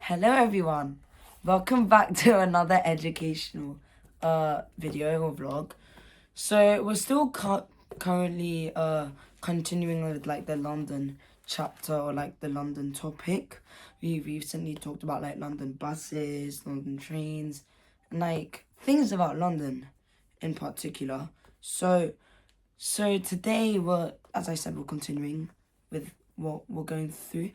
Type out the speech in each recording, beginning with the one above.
Hello everyone, welcome back to another educational video or vlog. So we're still currently continuing with like the London chapter or like the London topic. We recently talked about like London buses, London trains, and like things about London in particular. So today as I said, we're continuing with what we're going through.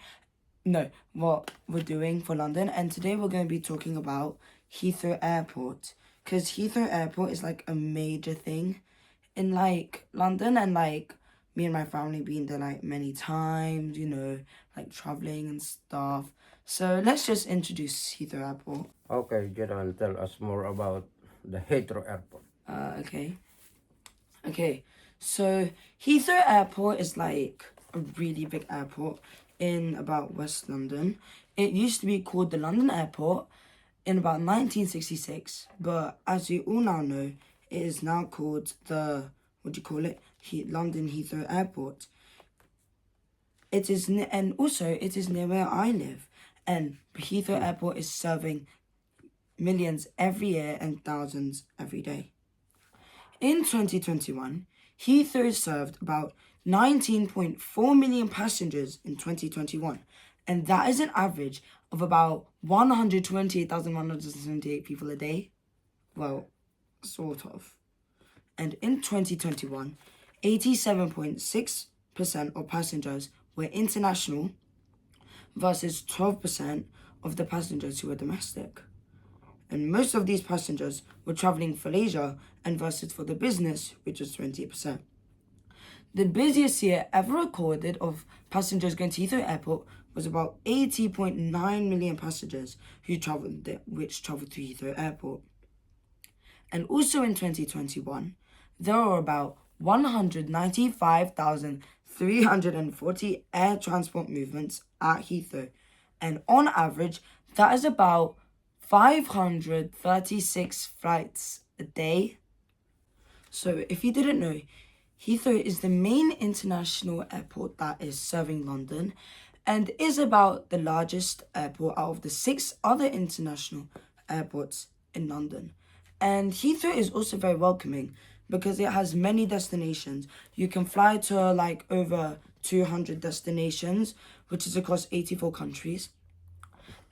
No, what we're doing for London, and today we're going to be talking about Heathrow Airport, because Heathrow Airport is like a major thing in like London, and like me and my family been there like many times, like traveling and stuff. So let's just introduce Heathrow Airport. Okay, Jaiden, tell us more about the Heathrow Airport. Okay, so Heathrow Airport is like a really big airport in about West London. It used to be called the London Airport in about 1966, but as you all now know, it is now called the, London Heathrow Airport. It is, and also it is near where I live, and Heathrow Airport is serving millions every year and thousands every day. In 2021, Heathrow served about 19.4 million passengers in 2021, and that is an average of about 128,178 people a day. Well, sort of. And in 2021, 87.6% of passengers were international versus 12% of the passengers who were domestic. And most of these passengers were traveling for leisure and versus for the business, which was 20%. The busiest year ever recorded of passengers going to Heathrow Airport was about 80.9 million passengers which traveled through Heathrow Airport. And also in 2021, there were about 195,340 air transport movements at Heathrow. And on average, that is about 536 flights a day. So if you didn't know, Heathrow is the main international airport that is serving London and is about the largest airport out of the 6 other international airports in London. And Heathrow is also very welcoming because it has many destinations. You can fly to like over 200 destinations, which is across 84 countries.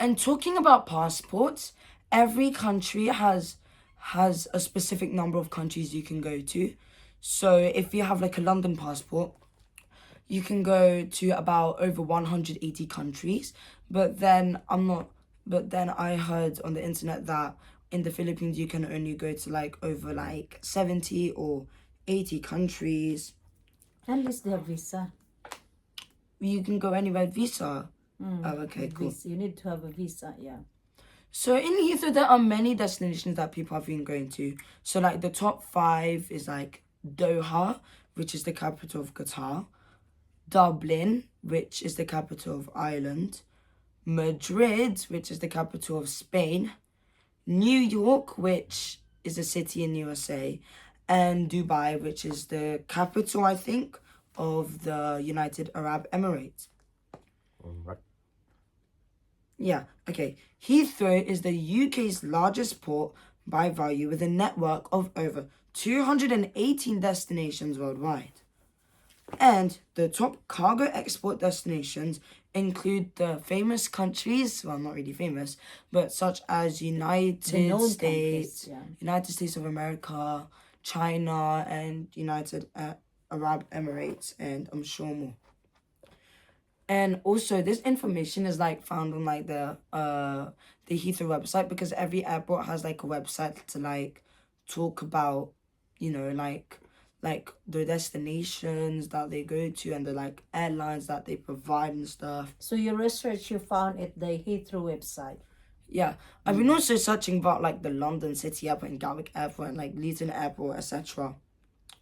And talking about passports, every country has a specific number of countries you can go to. So if you have like a London passport, you can go to about over 180 countries. But then I heard on the internet that in the Philippines you can only go to like over like 70 or 80 countries. And is there visa? You can go anywhere with visa. Okay, cool. You need to have a visa, yeah. So in Heathrow, there are many destinations that people have been going to. So like the top 5 is like Doha, which is the capital of Qatar, Dublin, which is the capital of Ireland, Madrid, which is the capital of Spain, New York, which is a city in USA, and Dubai, which is the capital, I think, of the United Arab Emirates. Right. Yeah, okay. Heathrow is the UK's largest port by value with a network of over 218 destinations worldwide. And the top cargo export destinations include the famous countries, well, not really famous, but such as United States of America, China, and United Arab Emirates, and I'm sure more. And also, this information is like found on like the Heathrow website, because every airport has like a website to like talk about, like the destinations that they go to and the like airlines that they provide and stuff. So your research you found at the Heathrow website? Yeah, I've been also searching about like the London City Airport and Gatwick Airport and like Luton Airport, etc.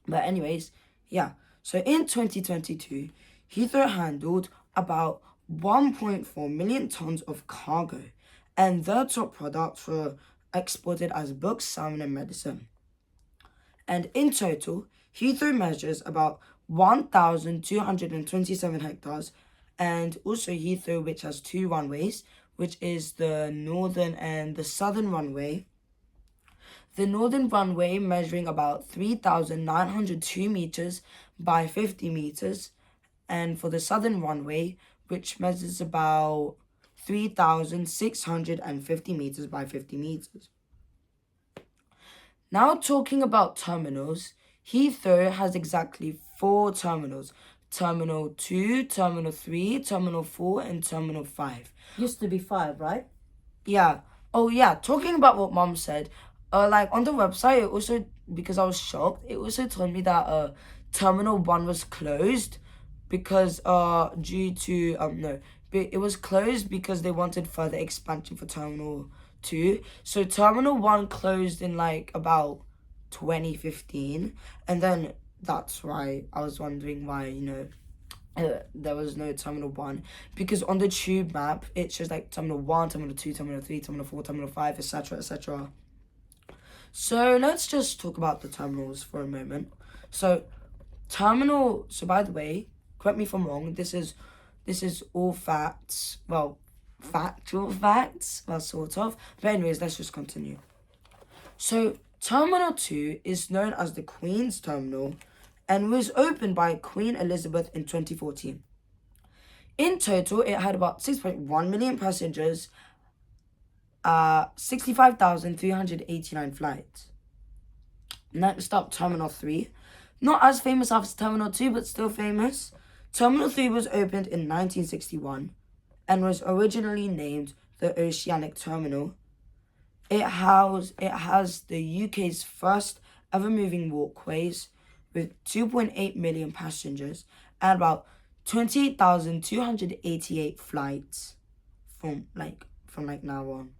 But anyways, yeah. So in 2022, Heathrow handled about 1.4 million tons of cargo, and their top products were exported as books, salmon, and medicine. And in total, Heathrow measures about 1,227 hectares, and also Heathrow, which has 2 runways, which is the northern and the southern runway. The northern runway measuring about 3,902 meters by 50 meters, and for the southern runway, which measures about 3,650 meters by 50 meters. Now talking about terminals, Heathrow has exactly 4 terminals. Terminal 2, Terminal 3, Terminal 4, and Terminal 5. Used to be 5, right? Yeah. Oh yeah, talking about what Mom said, like on the website, it also, because I was shocked, it also told me that Terminal 1 was closed because due to it was closed because they wanted further expansion for Terminal 2. So Terminal 1 closed in like about 2015, and then that's why I was wondering why, there was no Terminal 1, because on the tube map it shows like Terminal 1, Terminal 2, Terminal 3, Terminal 4, Terminal 5, etc, etc. So let's just talk about the terminals for a moment. So by the way, correct me if I'm wrong, this is all facts, well, factual facts, well, sort of, but anyways, let's just continue. So Terminal 2 is known as the Queen's Terminal and was opened by Queen Elizabeth in 2014. In total, it had about 6.1 million passengers, 65,389 flights. Next up, Terminal 3. Not as famous as Terminal 2, but still famous. Terminal 3 was opened in 1961 and was originally named the Oceanic Terminal. It has the UK's first ever moving walkways with 2.8 million passengers and about 28,288 flights from now on.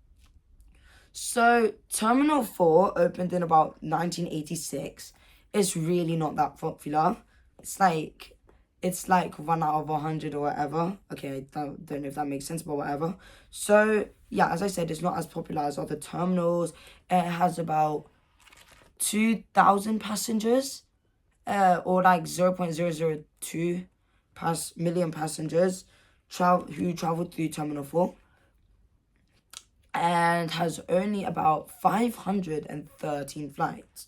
So Terminal 4 opened in about 1986. It's really not that popular. It's like 1 out of 100 or whatever. Okay, I don't know if that makes sense, but whatever. So yeah, as I said, it's not as popular as other terminals. It has about 2,000 passengers, or like 0.002 million passengers who traveled through Terminal 4, and has only about 513 flights.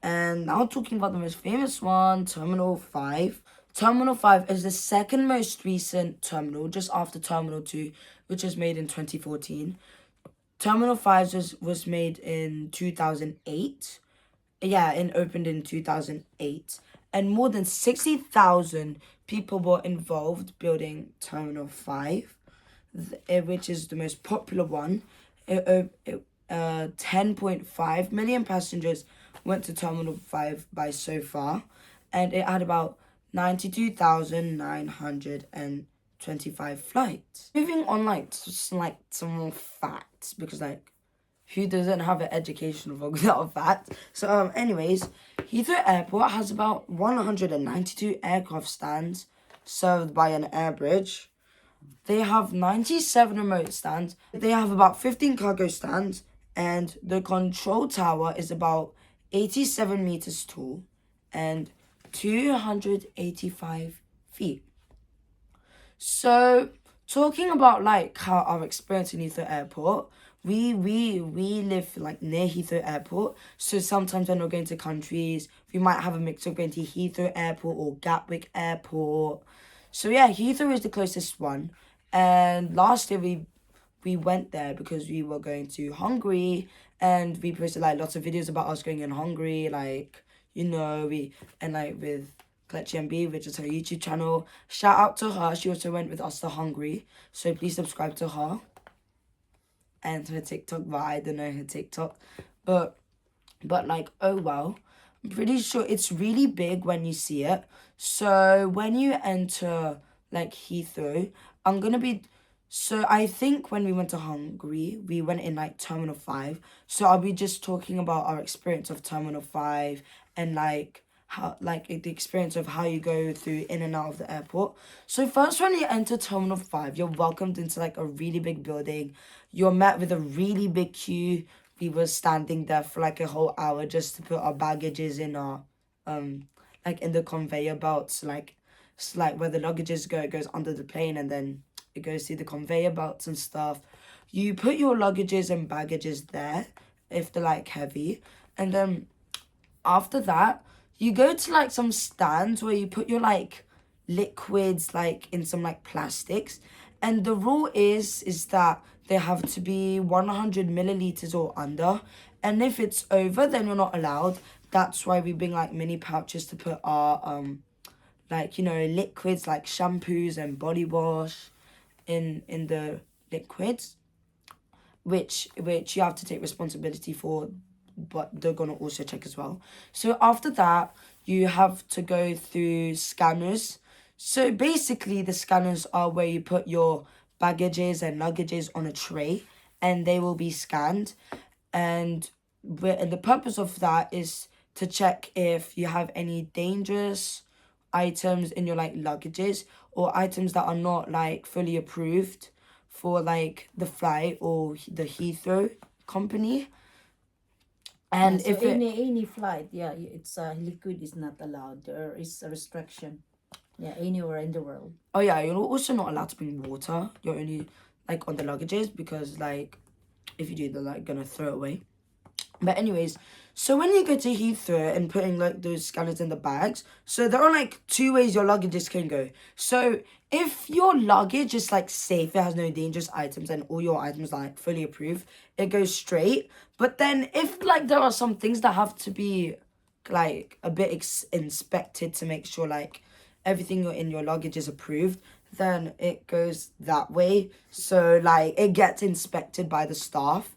And now talking about the most famous one, Terminal 5. Terminal 5 is the second most recent terminal, just after Terminal 2, which was made in 2014. Terminal 5 was made in 2008. Yeah, and opened in 2008. And more than 60,000 people were involved building Terminal 5, which is the most popular one. 10.5 million passengers went to Terminal 5 by so far, and it had about 92,925 flights. Moving on, some more facts, because who doesn't have an educational vlog without facts? So anyways, Heathrow Airport has about 192 aircraft stands served by an air bridge. They have 97 remote stands. They have about 15 cargo stands, and the control tower is about 87 meters tall and 285 feet. So talking about how our experience in Heathrow Airport, we live near Heathrow Airport, so sometimes when we're going to countries, we might have a mix of going to Heathrow Airport or Gatwick Airport. So yeah, Heathrow is the closest one, and last year we went there because we were going to Hungary, and we posted lots of videos about us going in Hungary, with Kelechi MB, which is her YouTube channel. Shout out to her. She also went with us to Hungary, so please subscribe to her and her TikTok, but I don't know her TikTok. But oh well. I'm pretty sure it's really big when you see it. So when you enter Heathrow, so I think when we went to Hungary, we went in Terminal 5. So I'll be just talking about our experience of Terminal 5 and how the experience of how you go through in and out of the airport. So first, when you enter Terminal 5, you're welcomed into a really big building. You're met with a really big queue. We were standing there for a whole hour just to put our baggages in our in the conveyor belts, where the luggages go. It goes under the plane and then it goes through the conveyor belts and stuff. You put your luggages and baggages there if they're like heavy, and then after that you go to like some stands where you put your like liquids like in some like plastics, and the rule is that they have to be 100 milliliters or under, and if it's over then you're not allowed. That's why we bring like mini pouches to put our like, you know, liquids like shampoos and body wash in the liquids, which you have to take responsibility for, but they're gonna also check as well. So after that, you have to go through scanners. So basically, the scanners are where you put your baggages and luggages on a tray, and they will be scanned. And the purpose of that is to check if you have any dangerous items in your like luggages, or items that are not like fully approved for like the flight or the Heathrow company. And So if it, any flight, yeah, it's liquid is not allowed. There is a restriction. Yeah, anywhere in the world. oh yeah, you're also not allowed to bring water. You're only like on the luggages, because like if you do, they're like gonna throw it away. But anyways, so when you go to Heathrow and putting like those scanners in the bags, so there are like two ways your luggages can go. So if your luggage is like safe, it has no dangerous items, and all your items are like fully approved, it goes straight. But then if like there are some things that have to be like a bit inspected to make sure like everything in your luggage is approved, then it goes that way. So like it gets inspected by the staff.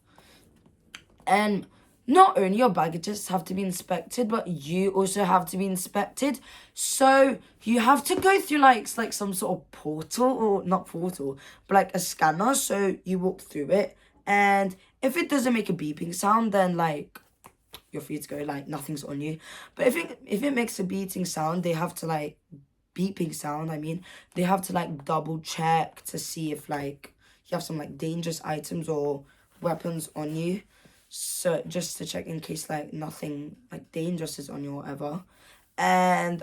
And not only your baggages have to be inspected, but you also have to be inspected. So you have to go through like some sort of portal, or not portal, but like a scanner. So you walk through it, and if it doesn't make a beeping sound, then like you're free to go, like nothing's on you. But if it makes a beeping sound, they have to like they have to like double check to see if like you have some like dangerous items or weapons on you. So just to check in case like nothing like dangerous is on you or whatever. And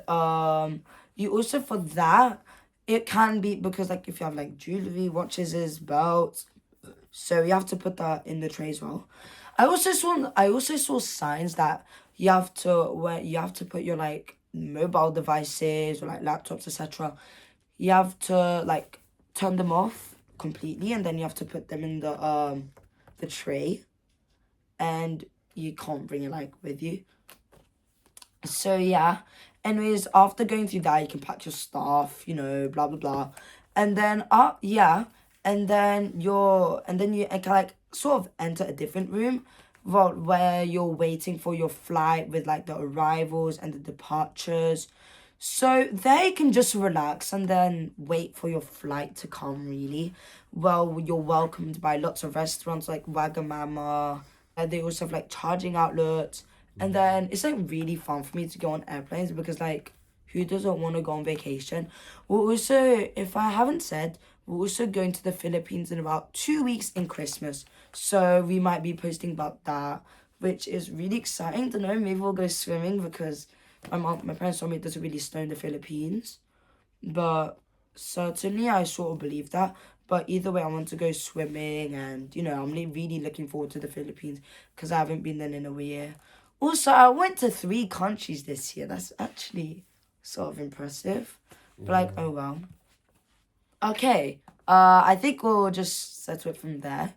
you also, for that, it can be because like if you have like jewelry, watches, belts, so you have to put that in the tray as well. I also saw signs that you have to put your like mobile devices or like laptops, etc. You have to like turn them off completely, and then you have to put them in the tray, and you can't bring it like with you. So yeah, anyways, after going through that, you can pack your stuff, you know, blah blah blah, and then and then you can like sort of enter a different room, well, where you're waiting for your flight with like the arrivals and the departures. So there you can just relax and then wait for your flight to come, really. Well, you're welcomed by lots of restaurants like Wagamama. They also have like charging outlets. And then it's like really fun for me to go on airplanes, because like who doesn't want to go on vacation? We're also, if I haven't said, we're also going to the Philippines in about 2 weeks in Christmas. So we might be posting about that, which is really exciting to know. Maybe we'll go swimming, because my parents told me it doesn't really snow in the Philippines. But certainly I sort of believe that. But either way, I want to go swimming, and you know, I'm really looking forward to the Philippines, because I haven't been there in a year. Also, I went to 3 countries this year. That's actually sort of impressive. But like, oh well. Okay, I think we'll just settle it from there.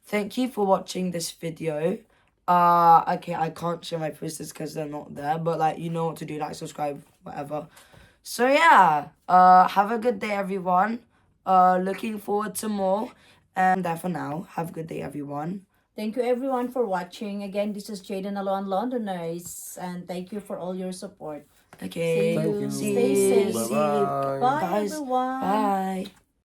Thank you for watching this video. Okay, I can't show my posters because they're not there, but like, you know what to do, like, subscribe, whatever. So yeah, have a good day, everyone. Looking forward to more. And there for now. Have a good day, everyone. Thank you everyone for watching. Again, this is Jaiden Aluan Londoners, and thank you for all your support. Okay. See you. Thank you. Stay safe. Bye-bye. Bye Guys, everyone. bye.